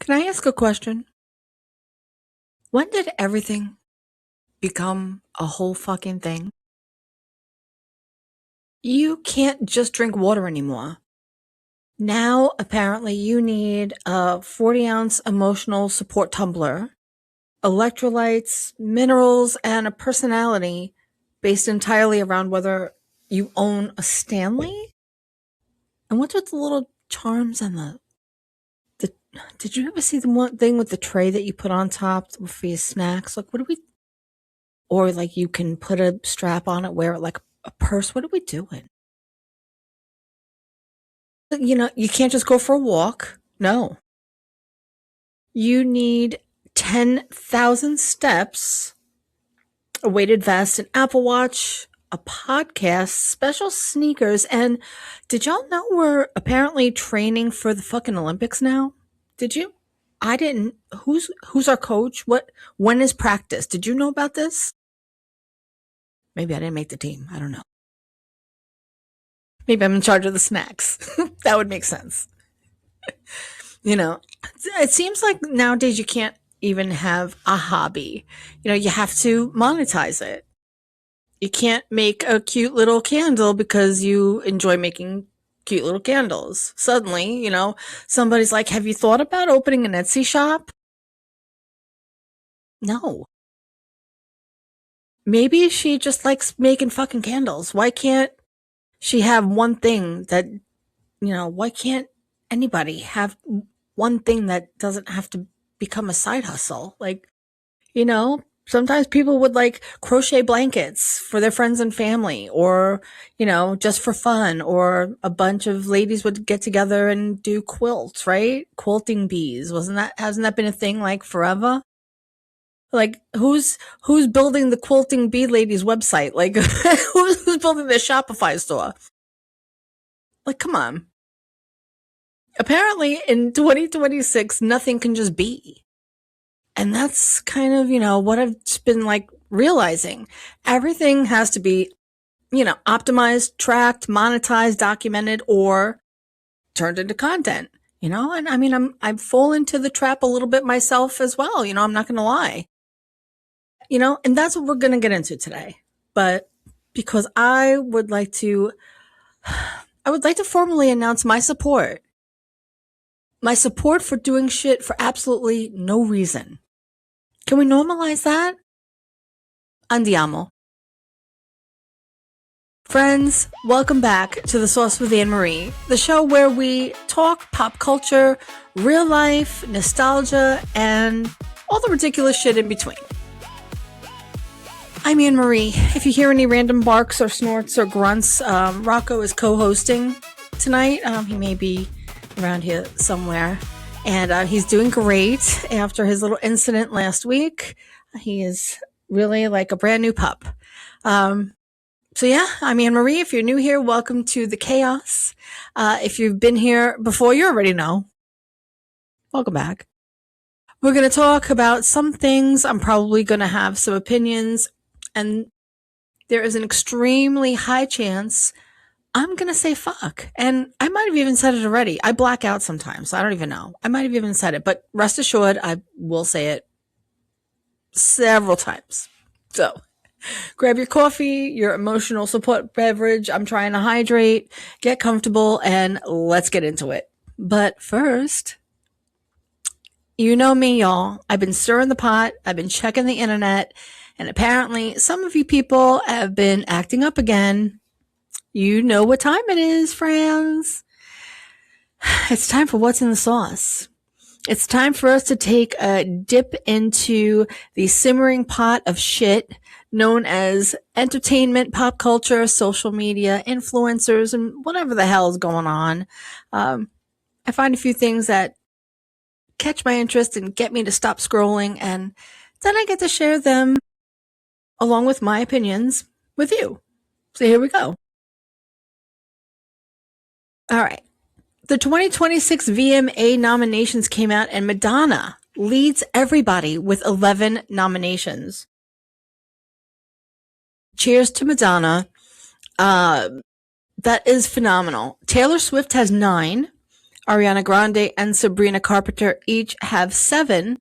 Can I ask a question? When did everything become a whole fucking thing? You can't just drink water anymore. Now, apparently, you need a 40-ounce emotional support tumbler, electrolytes, minerals, and a personality based entirely around whether you own a Stanley? And what's with the little charms and the did you ever see the one thing with the tray that you put on top for your snacks? Like, what do we or like you can put a strap on it, wear it like a purse. What are we doing? You can't just go for a walk. No. You need 10,000 steps, a weighted vest, an Apple Watch, a podcast, special sneakers, and did y'all know we're apparently training for the fucking Olympics now? Did you? I didn't. Who's our coach? When is practice? Did you know about this? Maybe I didn't make the team. I don't know. Maybe I'm in charge of the snacks. That would make sense. You know, it seems like nowadays you can't even have a hobby. You have to monetize it. You can't make a cute little candle because you enjoy making cute little candles. Suddenly, somebody's like, have you thought about opening an Etsy shop? No. Maybe she just likes making fucking candles. Why can't she have one thing that, why can't anybody have one thing that doesn't have to become a side hustle? Like, sometimes people would like crochet blankets for their friends and family or, just for fun, or a bunch of ladies would get together and do quilts, right? Quilting bees. Hasn't that been a thing like forever? Like who's building the quilting bee ladies website? Like who's building their Shopify store? Like, come on. Apparently in 2026, nothing can just be. And that's kind of, what I've been like realizing. Everything has to be, optimized, tracked, monetized, documented, or turned into content, and I mean, I've fallen into the trap a little bit myself as well. I'm not going to lie, and that's what we're going to get into today. But because I would like to formally announce my support for doing shit for absolutely no reason. Can we normalize that? Andiamo. Friends, welcome back to The Sauce with Anne-Marie, the show where we talk pop culture, real life, nostalgia, and all the ridiculous shit in between. I'm Anne-Marie. If you hear any random barks or snorts or grunts, Rocco is co-hosting tonight. He may be around here somewhere. And he's doing great after his little incident last week. He is really like a brand new pup. So yeah, I'm Anne-Marie. If you're new here, welcome to the chaos. If you've been here before, you already know. Welcome back. We're going to talk about some things. I'm probably going to have some opinions, and there is an extremely high chance I'm going to say fuck. And I might have even said it already. I black out sometimes, so I don't even know. I might have even said it, but rest assured, I will say it several times. So grab your coffee, your emotional support beverage. I'm trying to hydrate, get comfortable, and let's get into it. But first, you know me, y'all. I've been stirring the pot. I've been checking the internet. And apparently, some of you people have been acting up again. You know what time it is, friends. It's time for What's in the Sauce. It's time for us to take a dip into the simmering pot of shit known as entertainment, pop culture, social media, influencers, and whatever the hell is going on. I find a few things that catch my interest and get me to stop scrolling, and then I get to share them along with my opinions with you. So here we go. All right. The 2026 VMA nominations came out, and Madonna leads everybody with 11 nominations. Cheers to Madonna. That is phenomenal. Taylor Swift has 9. Ariana Grande and Sabrina Carpenter each have 7,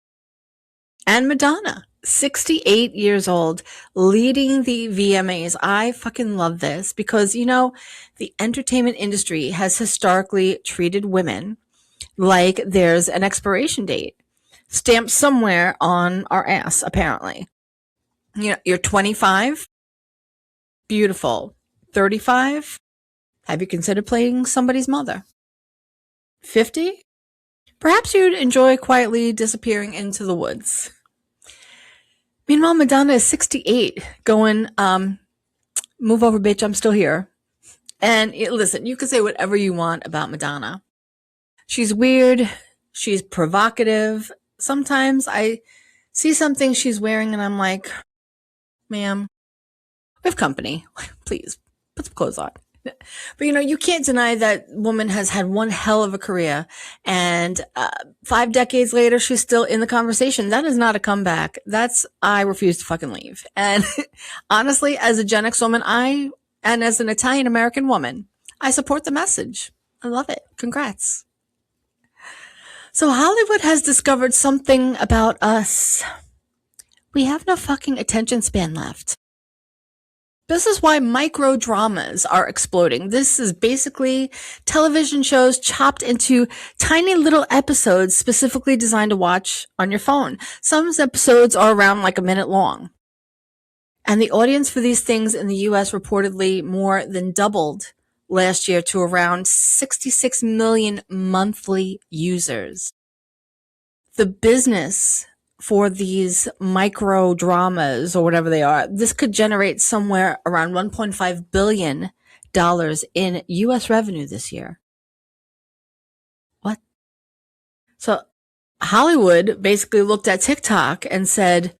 and Madonna, 68 years old, leading the VMAs. I fucking love this because, the entertainment industry has historically treated women like there's an expiration date stamped somewhere on our ass, apparently. You're 25, beautiful. 35, have you considered playing somebody's mother? 50, perhaps you'd enjoy quietly disappearing into the woods. Meanwhile, Madonna is 68, going, move over, bitch, I'm still here. And listen, you can say whatever you want about Madonna. She's weird. She's provocative. Sometimes I see something she's wearing and I'm like, ma'am, we have company. Please, put some clothes on. But you can't deny that woman has had one hell of a career, and 5 decades later, she's still in the conversation. That is not a comeback. I refuse to fucking leave. And honestly, as a Gen X woman, and as an Italian American woman, I support the message. I love it. Congrats. So Hollywood has discovered something about us. We have no fucking attention span left. This is why micro dramas are exploding. This is basically television shows chopped into tiny little episodes specifically designed to watch on your phone. Some episodes are around like a minute long. And the audience for these things in the US reportedly more than doubled last year to around 66 million monthly users. The business for these micro dramas or whatever they are, this could generate somewhere around $1.5 billion in US revenue this year. What? So Hollywood basically looked at TikTok and said,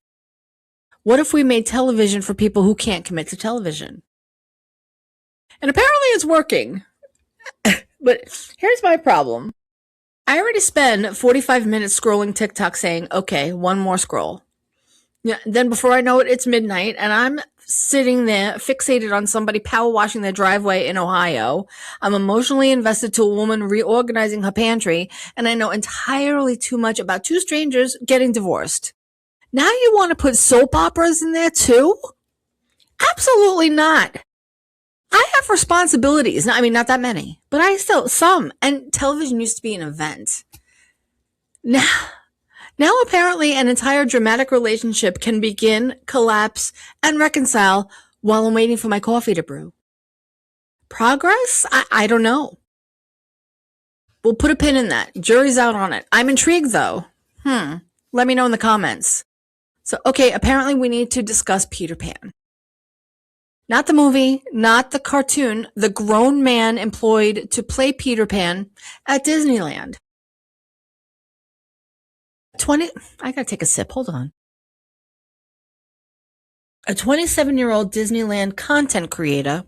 what if we made television for people who can't commit to television? And apparently it's working. But here's my problem. I already spend 45 minutes scrolling TikTok saying, okay, one more scroll. Yeah, then before I know it, it's midnight and I'm sitting there fixated on somebody power washing their driveway in Ohio. I'm emotionally invested to a woman reorganizing her pantry, and I know entirely too much about 2 strangers getting divorced. Now you want to put soap operas in there too? Absolutely not. I have responsibilities. I mean, not that many, but I still, some. And television used to be an event. Now apparently an entire dramatic relationship can begin, collapse, and reconcile while I'm waiting for my coffee to brew. Progress? I don't know. We'll put a pin in that. Jury's out on it. I'm intrigued though. Let me know in the comments. So, okay, apparently we need to discuss Peter Pan. Not the movie, not the cartoon, the grown man employed to play Peter Pan at Disneyland. I gotta take a sip, hold on. A 27-year-old Disneyland content creator.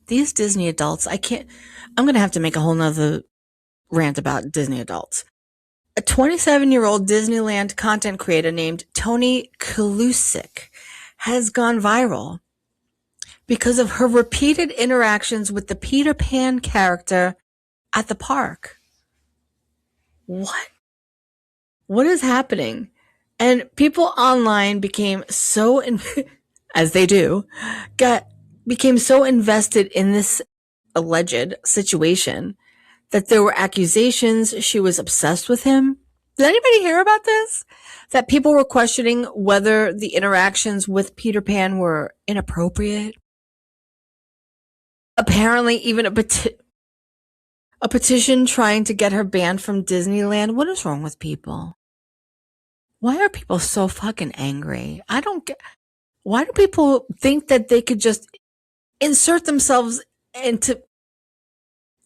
These Disney adults, I'm gonna have to make a whole nother rant about Disney adults. A 27-year-old Disneyland content creator named Tony Kalusik has gone viral because of her repeated interactions with the Peter Pan character at the park. What is happening? And people online became so, as they do, became so invested in this alleged situation that there were accusations she was obsessed with him. Did anybody hear about this? That people were questioning whether the interactions with Peter Pan were inappropriate. Apparently, even a petition trying to get her banned from Disneyland. What is wrong with people? Why are people so fucking angry? I don't get. Why do people think that they could just insert themselves into?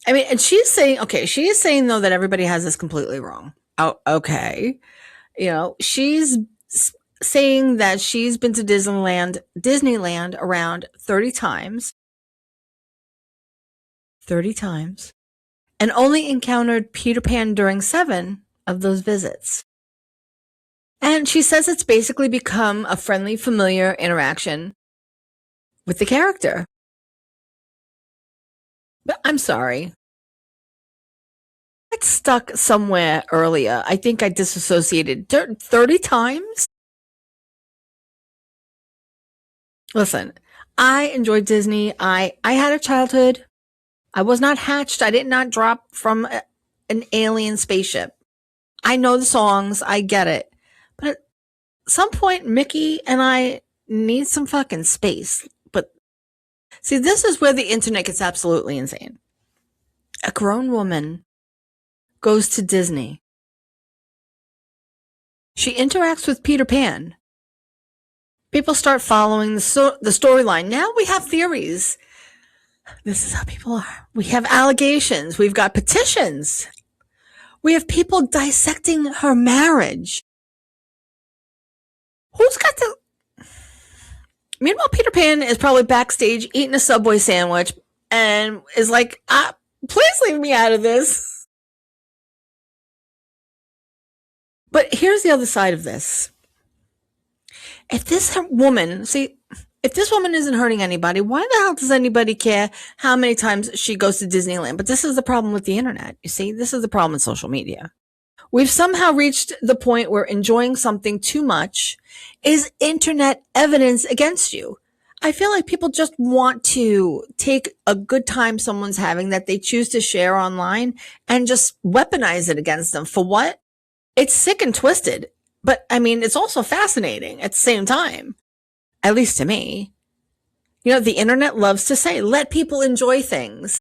I mean, and she is saying though that everybody has this completely wrong. Oh, okay. She's saying that she's been to Disneyland around 30 times. 30 times. And only encountered Peter Pan during 7 of those visits. And she says it's basically become a friendly, familiar interaction with the character. But I'm sorry. got stuck somewhere earlier. I think I disassociated 30 times. Listen, I enjoyed Disney. I had a childhood. I was not hatched. I did not drop from an alien spaceship. I know the songs. I get it. But at some point, Mickey and I need some fucking space. But see, this is where the internet gets absolutely insane. A grown woman goes to Disney. She interacts with Peter Pan. People start following the storyline. Now we have theories. This is how people are. We have allegations. We've got petitions. We have people dissecting her marriage. Who's got the... Meanwhile, Peter Pan is probably backstage eating a Subway sandwich and is like, please leave me out of this. But here's the other side of this. If this woman isn't hurting anybody, why the hell does anybody care how many times she goes to Disneyland? But this is the problem with the internet. You see, this is the problem with social media. We've somehow reached the point where enjoying something too much is internet evidence against you. I feel like people just want to take a good time someone's having that they choose to share online and just weaponize it against them. For what? It's sick and twisted. But I mean, it's also fascinating at the same time, at least to me. You know, the internet loves to say, let people enjoy things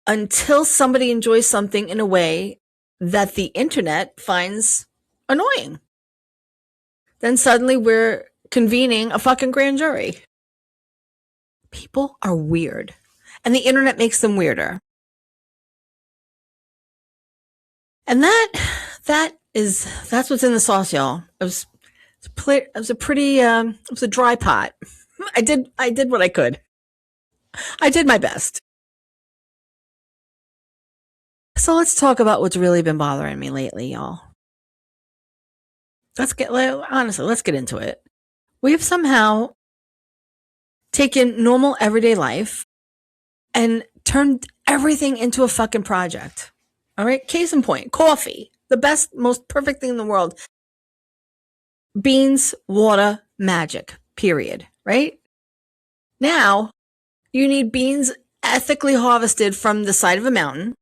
until somebody enjoys something in a way that the internet finds annoying. Then suddenly we're convening a fucking grand jury. People are weird, and the internet makes them weirder. And that's what's in the sauce, y'all. It was a dry pot. I did what I could. I did my best. So let's talk about what's really been bothering me lately, y'all. Let's get into it. We have somehow taken normal everyday life and turned everything into a fucking project. All right. Case in point, coffee, the best, most perfect thing in the world. Beans, water, magic, period. Right? Now, you need beans ethically harvested from the side of a mountain,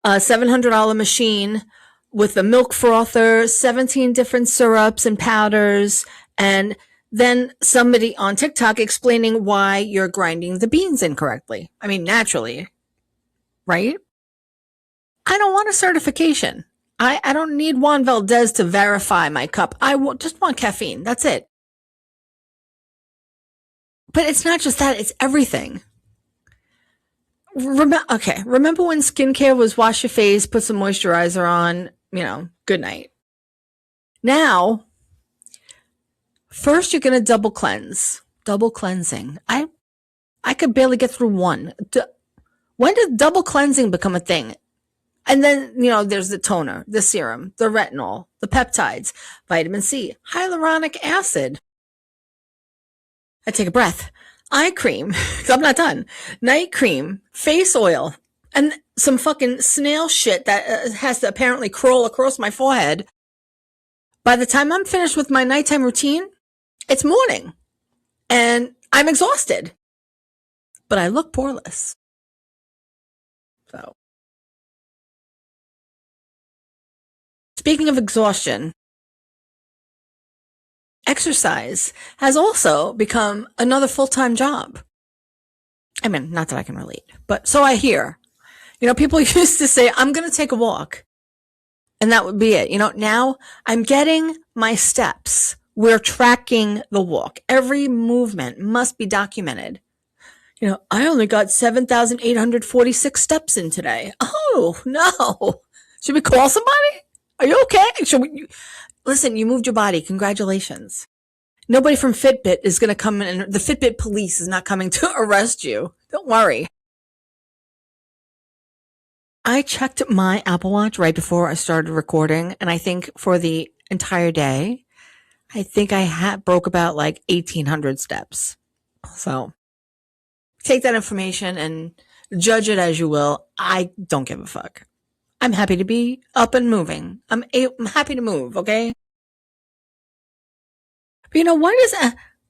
a $700 machine with a milk frother, 17 different syrups and powders, and then somebody on TikTok explaining why you're grinding the beans incorrectly. I mean, naturally, right? I don't want a certification. I don't need Juan Valdez to verify my cup. Just want caffeine. That's it. But it's not just that. It's everything. Remember when skincare was wash your face, put some moisturizer on, good night. Now, first you're going to double cleansing. I could barely get through one. When did double cleansing become a thing? And then, there's the toner, the serum, the retinol, the peptides, vitamin C, hyaluronic acid. I take a breath. Eye cream, because I'm not done. Night cream, face oil, and some fucking snail shit that has to apparently crawl across my forehead. By the time I'm finished with my nighttime routine, it's morning. And I'm exhausted. But I look poreless. So. Speaking of exhaustion, exercise has also become another full-time job. I mean, not that I can relate, but so I hear. People used to say, I'm going to take a walk. And that would be it. Now I'm getting my steps. We're tracking the walk. Every movement must be documented. I only got 7,846 steps in today. Oh, no. Should we call somebody? Are you okay? Listen, you moved your body. Congratulations. Nobody from Fitbit is going to come in, and the Fitbit police is not coming to arrest you. Don't worry. I checked my Apple Watch right before I started recording, and I think for the entire day, I think I broke about like 1,800 steps. So take that information and Judge it as you will. I don't give a fuck. I'm happy to be up and moving. I'm happy to move. Okay. But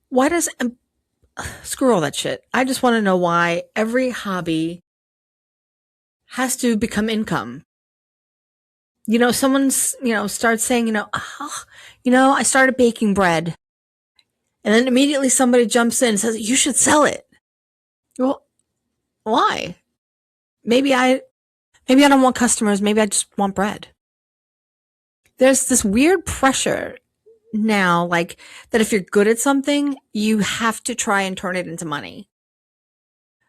why does screw all that shit. I just want to know why every hobby has to become income. Someone's, starts saying, oh, I started baking bread. And then immediately somebody jumps in and says, you should sell it. Well, why? Maybe I, maybe I don't want customers. Maybe I just want bread. There's this weird pressure now, like that if you're good at something, you have to try and turn it into money.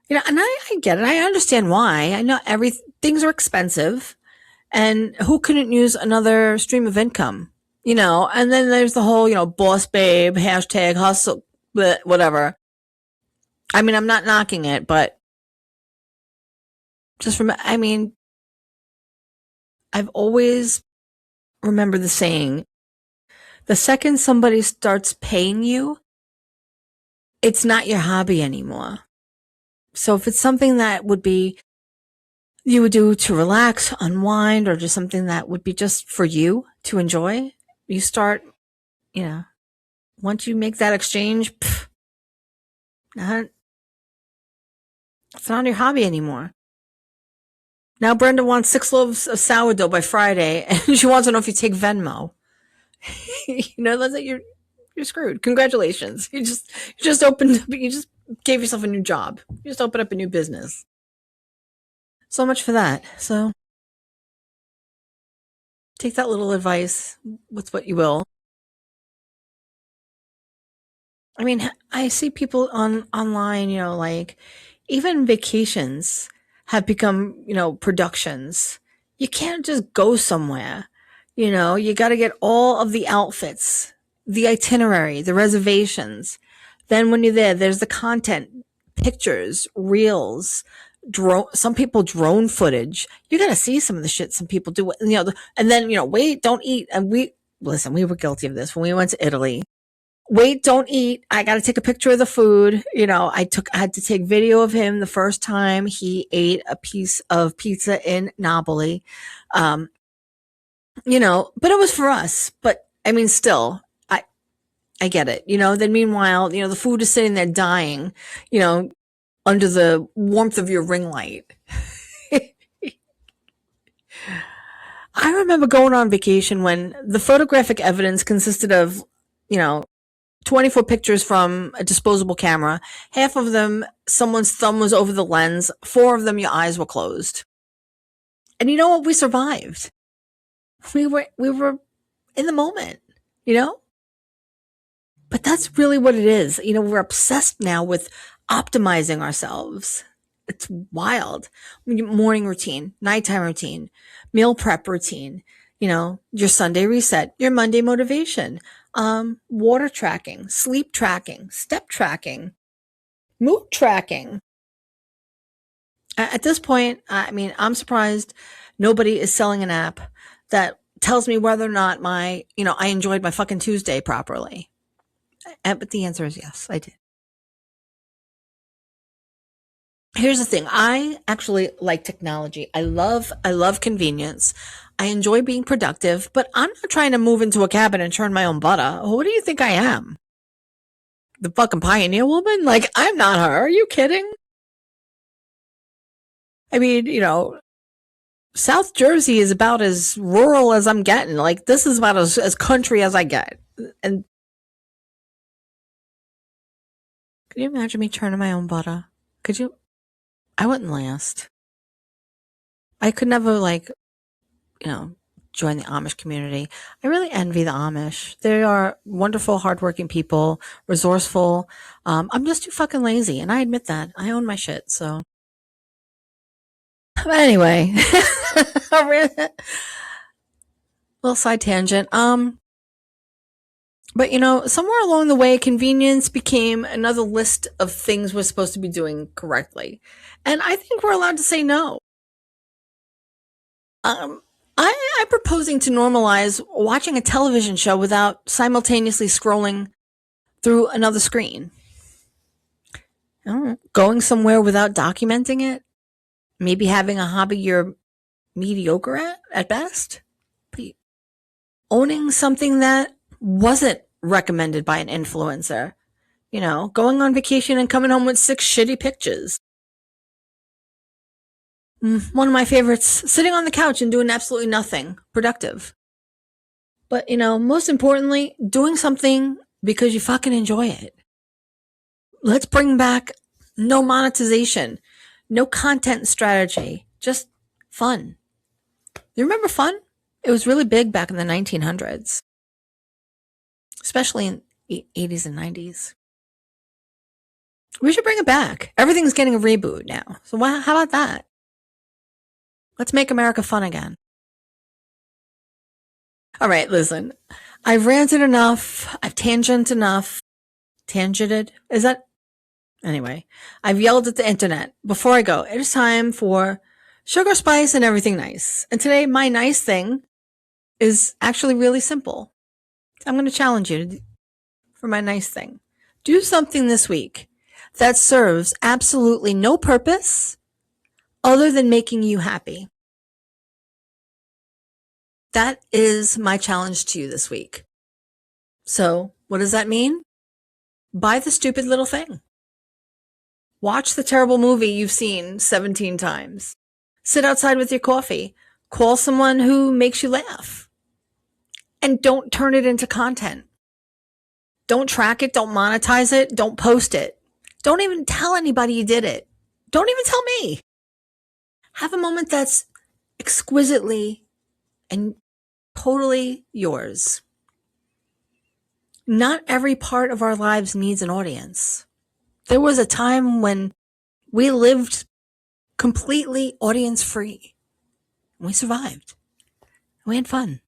And I get it. I understand why. I know things are expensive, and who couldn't use another stream of income? And then there's the whole, boss babe, hashtag hustle, whatever. I mean, I'm not knocking it, but I've always remembered the saying, the second somebody starts paying you, it's not your hobby anymore. So if it's something that you would do to relax, unwind, or just something that would be just for you to enjoy, you start, once you make that exchange, it's not your hobby anymore. Now Brenda wants 6 loaves of sourdough by Friday, and she wants to know if you take Venmo. That's like you're screwed. Congratulations. You just gave yourself a new job. You just opened up a new business. So much for that. So take that little advice with what you will. I mean, I see people online, like even vacations have become, productions. You can't just go somewhere. You got to get all of the outfits, the itinerary, the reservations. Then when you're there, there's the content, pictures, reels, some people drone footage. You got to see some of the shit some people do, and then, wait, don't eat. And we were guilty of this when we went to Italy. Wait, don't eat. I got to take a picture of the food. I had to take video of him the first time he ate a piece of pizza in Napoli. But it was for us. But I mean, still, I get it. Then meanwhile, the food is sitting there dying, under the warmth of your ring light. I remember going on vacation when the photographic evidence consisted of, 24 pictures from a disposable camera. Half of them, someone's thumb was over the lens. 4 of them, your eyes were closed. And you know what? We survived. We were in the moment, But that's really what it is. We're obsessed now with optimizing ourselves. It's wild. Morning routine, nighttime routine, meal prep routine, your Sunday reset, your Monday motivation, water tracking, sleep tracking, step tracking, mood tracking. At this point, I'm surprised nobody is selling an app that tells me whether or not I enjoyed my fucking Tuesday properly. But the answer is yes, I did. Here's the thing. I actually like technology. I love convenience. I enjoy being productive, but I'm not trying to move into a cabin and churn my own butter. Who do you think I am? The fucking pioneer woman? Like, I'm not her. Are you kidding? I mean, South Jersey is about as rural as I'm getting. Like, this is about as country as I get. And could you imagine me churning my own butter? Could you? I wouldn't last. I could never, join the Amish community. I really envy the Amish. They are wonderful, hardworking people, resourceful. I'm just too fucking lazy, and I admit that. I own my shit, so. But anyway, a little side tangent. But somewhere along the way, convenience became another list of things we're supposed to be doing correctly. And I think we're allowed to say no. I'm proposing to normalize watching a television show without simultaneously scrolling through another screen. Going somewhere without documenting it. Maybe having a hobby you're mediocre at best. But owning something that wasn't recommended by an influencer. Going on vacation and coming home with 6 shitty pictures. One of my favorites, sitting on the couch and doing absolutely nothing productive. But, most importantly, doing something because you fucking enjoy it. Let's bring back no monetization, no content strategy, just fun. You remember fun? It was really big back in the 1900s, especially in the 80s and 90s. We should bring it back. Everything's getting a reboot now. So how about that? Let's make America fun again. All right, listen. I've ranted enough. I've tangented enough. Tangented? Is that? Anyway, I've yelled at the internet. Before I go, it is time for sugar, spice, and everything nice. And today, my nice thing is actually really simple. I'm going to challenge you for my nice thing. Do something this week that serves absolutely no purpose other than making you happy. That is my challenge to you this week. So, what does that mean? Buy the stupid little thing. Watch the terrible movie you've seen 17 times. Sit outside with your coffee. Call someone who makes you laugh. And don't turn it into content. Don't track it. Don't monetize it. Don't post it. Don't even tell anybody you did it. Don't even tell me. Have a moment that's exquisitely and totally yours. Not every part of our lives needs an audience. There was a time when we lived completely audience free. We survived. We had fun.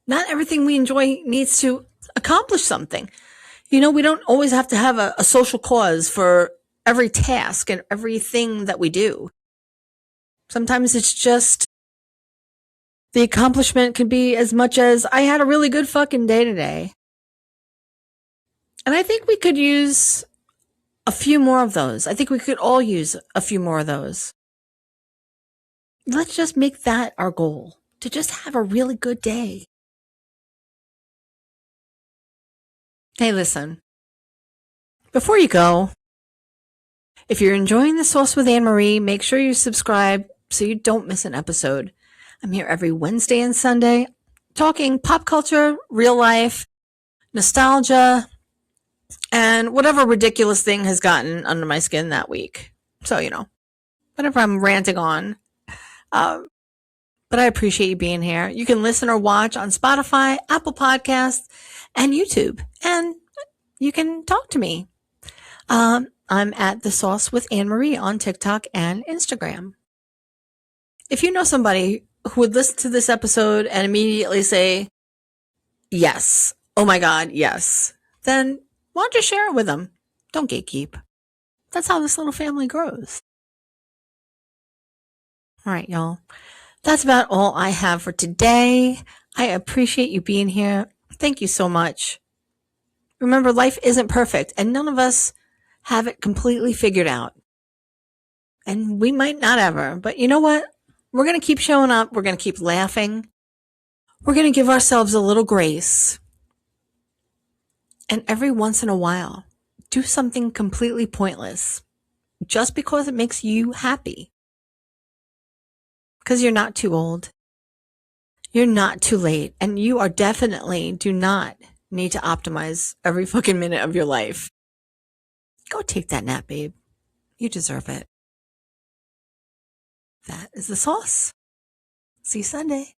Not everything we enjoy needs to accomplish something. We don't always have to have a social cause for every task and everything that we do. Sometimes it's just the accomplishment could be as much as I had a really good fucking day today. And I think we could use a few more of those. I think we could all use a few more of those. Let's just make that our goal, to just have a really good day. Hey, listen. Before you go, if you're enjoying The Sauce with Anne-Marie, make sure you subscribe so you don't miss an episode. I'm here every Wednesday and Sunday talking pop culture, real life, nostalgia, and whatever ridiculous thing has gotten under my skin that week. So, whatever I'm ranting on. But I appreciate you being here. You can listen or watch on Spotify, Apple Podcasts, and YouTube. And you can talk to me. I'm at The Sauce with Anne-Marie on TikTok and Instagram. If you know somebody who would listen to this episode and immediately say, yes, oh my God, yes, then why don't you share it with them? Don't gatekeep. That's how this little family grows. All right, y'all. That's about all I have for today. I appreciate you being here. Thank you so much. Remember, life isn't perfect, and none of us have it completely figured out. And we might not ever, but you know what? We're going to keep showing up. We're going to keep laughing. We're going to give ourselves a little grace. And every once in a while, do something completely pointless just because it makes you happy. Because you're not too old. You're not too late. And you are definitely do not need to optimize every fucking minute of your life. Go take that nap, babe. You deserve it. That is The Sauce. See you Sunday.